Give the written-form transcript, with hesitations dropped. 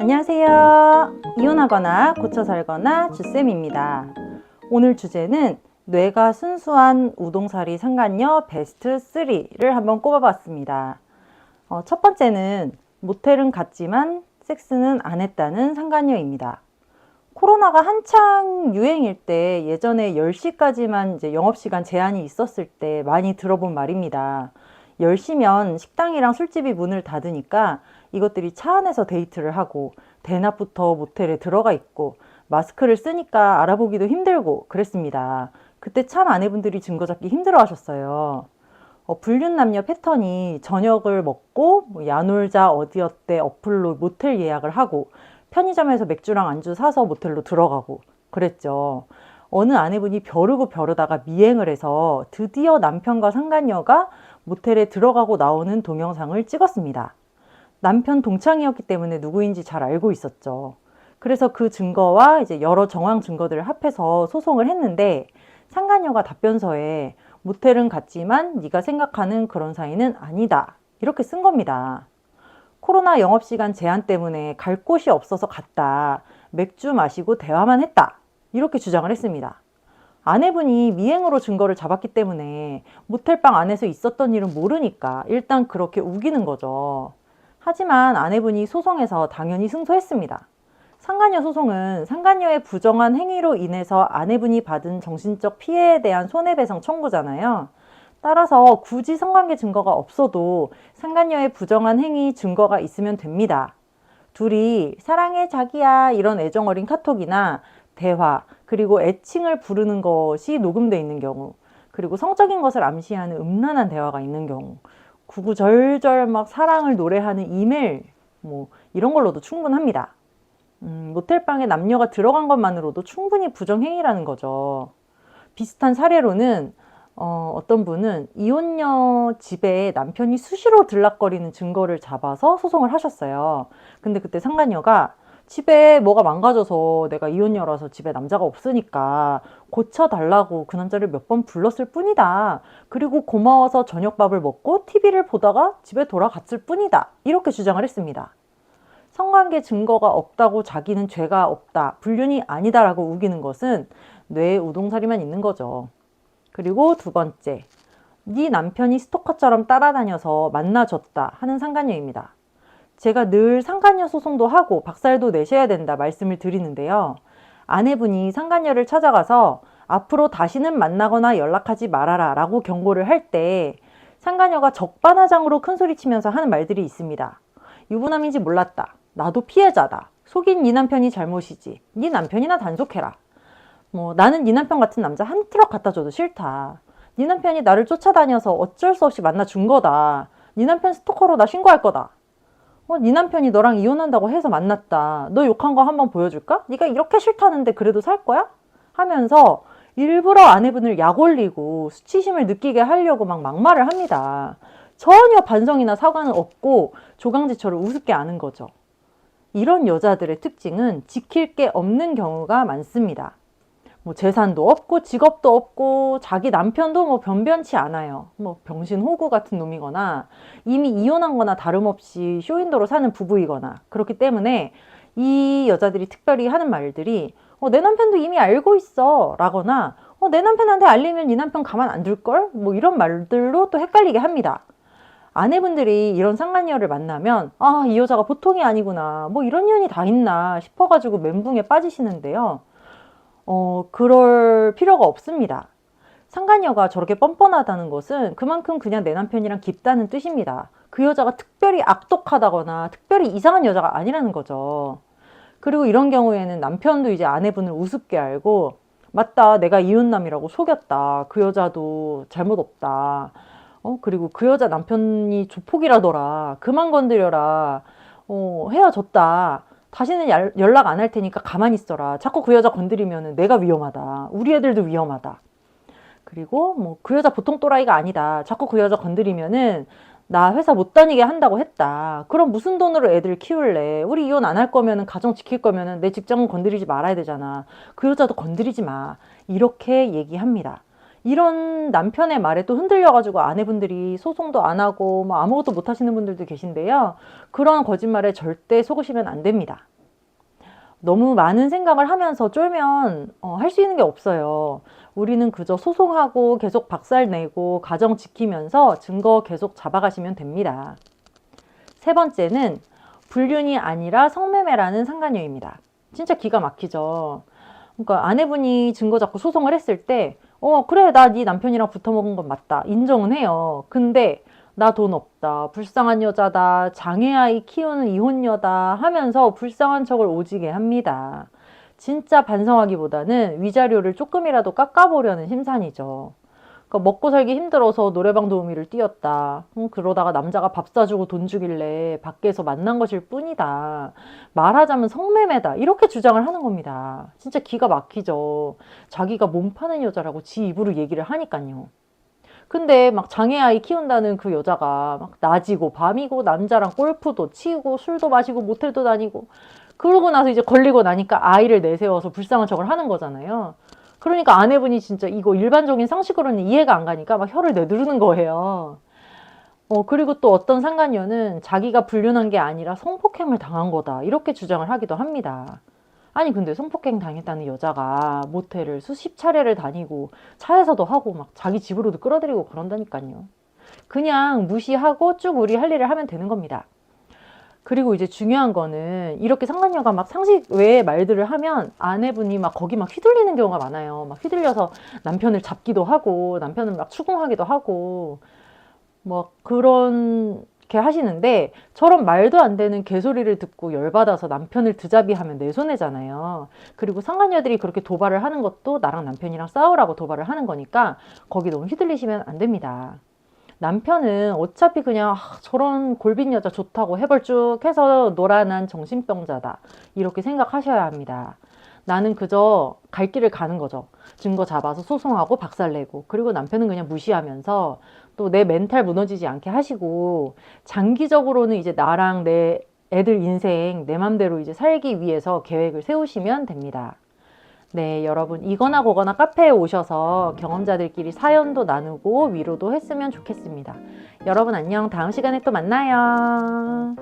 안녕하세요. 이혼하거나 고쳐 살거나 주쌤입니다. 오늘 주제는 뇌가 순수한 우동살이 상간녀 베스트 3를 한번 꼽아봤습니다. 첫 번째는 모텔은 갔지만 섹스는 안 했다는 상간녀입니다. 코로나가 한창 유행일 때 예전에 10시까지만 이제 영업시간 제한이 있었을 때 많이 들어본 말입니다. 10시면 식당이랑 술집이 문을 닫으니까 이것들이 차 안에서 데이트를 하고 대낮부터 모텔에 들어가 있고 마스크를 쓰니까 알아보기도 힘들고 그랬습니다. 그때 참 아내분들이 증거 잡기 힘들어 하셨어요. 불륜남녀 패턴이 저녁을 먹고 야놀자 어디어때 어플로 모텔 예약을 하고 편의점에서 맥주랑 안주 사서 모텔로 들어가고 그랬죠. 어느 아내분이 벼르고 벼르다가 미행을 해서 드디어 남편과 상간녀가 모텔에 들어가고 나오는 동영상을 찍었습니다. 남편 동창이었기 때문에 누구인지 잘 알고 있었죠. 그래서 그 증거와 이제 여러 정황 증거들을 합해서 소송을 했는데 상간녀가 답변서에 모텔은 갔지만 네가 생각하는 그런 사이는 아니다. 이렇게 쓴 겁니다. 코로나 영업시간 제한 때문에 갈 곳이 없어서 갔다. 맥주 마시고 대화만 했다. 이렇게 주장을 했습니다. 아내분이 미행으로 증거를 잡았기 때문에 모텔방 안에서 있었던 일은 모르니까 일단 그렇게 우기는 거죠. 하지만 아내분이 소송에서 당연히 승소했습니다. 상간녀 소송은 상간녀의 부정한 행위로 인해서 아내분이 받은 정신적 피해에 대한 손해배상 청구잖아요. 따라서 굳이 성관계 증거가 없어도 상간녀의 부정한 행위 증거가 있으면 됩니다. 둘이 사랑해 자기야 이런 애정어린 카톡이나 대화 그리고 애칭을 부르는 것이 녹음되어 있는 경우 그리고 성적인 것을 암시하는 음란한 대화가 있는 경우 구구절절 막 사랑을 노래하는 이메일 이런 걸로도 충분합니다. 모텔방에 남녀가 들어간 것만으로도 충분히 부정행위라는 거죠. 비슷한 사례로는 어떤 분은 이혼녀 집에 남편이 수시로 들락거리는 증거를 잡아서 소송을 하셨어요. 근데 그때 상간녀가 집에 뭐가 망가져서 내가 이혼녀라서 집에 남자가 없으니까 고쳐달라고 그 남자를 몇 번 불렀을 뿐이다. 그리고 고마워서 저녁밥을 먹고 TV를 보다가 집에 돌아갔을 뿐이다. 이렇게 주장을 했습니다. 성관계 증거가 없다고 자기는 죄가 없다, 불륜이 아니다라고 우기는 것은 뇌에 우동살이만 있는 거죠. 그리고 두 번째, 네 남편이 스토커처럼 따라다녀서 만나줬다 하는 상간녀입니다. 제가 늘 상간녀 소송도 하고 박살도 내셔야 된다 말씀을 드리는데요. 아내분이 상간녀를 찾아가서 앞으로 다시는 만나거나 연락하지 말아라 라고 경고를 할 때 상간녀가 적반하장으로 큰소리치면서 하는 말들이 있습니다. 유부남인지 몰랐다. 나도 피해자다. 속인 네 남편이 잘못이지. 네 남편이나 단속해라. 나는 네 남편 같은 남자 한 트럭 갖다 줘도 싫다. 네 남편이 나를 쫓아다녀서 어쩔 수 없이 만나준 거다. 네 남편 스토커로 나 신고할 거다. 네 남편이 너랑 이혼한다고 해서 만났다. 너 욕한 거 한번 보여줄까? 네가 이렇게 싫다는데 그래도 살 거야? 하면서 일부러 아내분을 약 올리고 수치심을 느끼게 하려고 막 막말을 합니다. 전혀 반성이나 사과는 없고 조강지처럼 우습게 아는 거죠. 이런 여자들의 특징은 지킬 게 없는 경우가 많습니다. 재산도 없고 직업도 없고 자기 남편도 변변치 않아요. 병신 호구 같은 놈이거나 이미 이혼한 거나 다름없이 쇼윈도로 사는 부부이거나 그렇기 때문에 이 여자들이 특별히 하는 말들이 내 남편도 이미 알고 있어 라거나 내 남편한테 알리면 이 남편 가만 안 둘걸? 이런 말들로 또 헷갈리게 합니다. 아내분들이 이런 상간녀를 만나면 이 여자가 보통이 아니구나 이런 년이 다 있나 싶어가지고 멘붕에 빠지시는데요. 그럴 필요가 없습니다. 상간녀가 저렇게 뻔뻔하다는 것은 그만큼 그냥 내 남편이랑 깊다는 뜻입니다. 그 여자가 특별히 악독하다거나 특별히 이상한 여자가 아니라는 거죠. 그리고 이런 경우에는 남편도 이제 아내분을 우습게 알고 맞다 내가 이혼남이라고 속였다. 그 여자도 잘못 없다. 그리고 그 여자 남편이 조폭이라더라. 그만 건드려라. 헤어졌다. 다시는 연락 안 할 테니까 가만히 있어라. 자꾸 그 여자 건드리면 내가 위험하다. 우리 애들도 위험하다. 그리고 그 여자 보통 또라이가 아니다. 자꾸 그 여자 건드리면은 나 회사 못 다니게 한다고 했다. 그럼 무슨 돈으로 애들 키울래? 우리 이혼 안 할 거면은 가정 지킬 거면은 내 직장은 건드리지 말아야 되잖아. 그 여자도 건드리지 마. 이렇게 얘기합니다. 이런 남편의 말에 또 흔들려가지고 아내분들이 소송도 안 하고 아무것도 못 하시는 분들도 계신데요. 그런 거짓말에 절대 속으시면 안 됩니다. 너무 많은 생각을 하면서 쫄면 할 수 있는 게 없어요. 우리는 그저 소송하고 계속 박살내고 가정 지키면서 증거 계속 잡아가시면 됩니다. 세 번째는 불륜이 아니라 성매매라는 상간녀입니다. 진짜 기가 막히죠. 그러니까 아내분이 증거 잡고 소송을 했을 때 그래 나 네 남편이랑 붙어먹은 건 맞다 인정은 해요. 근데 나 돈 없다, 불쌍한 여자다, 장애아이 키우는 이혼녀다 하면서 불쌍한 척을 오지게 합니다. 진짜 반성하기보다는 위자료를 조금이라도 깎아보려는 심산이죠. 그러니까 먹고 살기 힘들어서 노래방 도우미를 뛰었다. 그러다가 남자가 밥 사주고 돈 주길래 밖에서 만난 것일 뿐이다. 말하자면 성매매다. 이렇게 주장을 하는 겁니다. 진짜 기가 막히죠. 자기가 몸 파는 여자라고 지 입으로 얘기를 하니까요. 근데 막 장애아이 키운다는 그 여자가 막 낮이고 밤이고 남자랑 골프도 치고 술도 마시고 모텔도 다니고 그러고 나서 이제 걸리고 나니까 아이를 내세워서 불쌍한 척을 하는 거잖아요. 그러니까 아내분이 진짜 이거 일반적인 상식으로는 이해가 안 가니까 막 혀를 내두르는 거예요. 그리고 또 어떤 상간녀는 자기가 불륜한 게 아니라 성폭행을 당한 거다. 이렇게 주장을 하기도 합니다. 아니, 근데 성폭행 당했다는 여자가 모텔을 수십 차례를 다니고 차에서도 하고 막 자기 집으로도 끌어들이고 그런다니까요. 그냥 무시하고 쭉 우리 할 일을 하면 되는 겁니다. 그리고 이제 중요한 거는 이렇게 상간녀가 막 상식 외의 말들을 하면 아내분이 막 거기 막 휘둘리는 경우가 많아요. 막 휘둘려서 남편을 잡기도 하고 남편을 막 추궁하기도 하고 뭐 그렇게 하시는데 저런 말도 안 되는 개소리를 듣고 열받아서 남편을 드자비하면 내 손해잖아요. 그리고 상간녀들이 그렇게 도발을 하는 것도 나랑 남편이랑 싸우라고 도발을 하는 거니까 거기 너무 휘둘리시면 안 됩니다. 남편은 어차피 그냥 저런 골빈 여자 좋다고 해벌쭉해서 노란한 정신병자다 이렇게 생각하셔야 합니다. 나는 그저 갈 길을 가는 거죠. 증거 잡아서 소송하고 박살내고 그리고 남편은 그냥 무시하면서 또 내 멘탈 무너지지 않게 하시고 장기적으로는 이제 나랑 내 애들 인생 내 맘대로 이제 살기 위해서 계획을 세우시면 됩니다. 네, 여러분 이거나 거거나 카페에 오셔서 경험자들끼리 사연도 나누고 위로도 했으면 좋겠습니다. 여러분 안녕. 다음 시간에 또 만나요.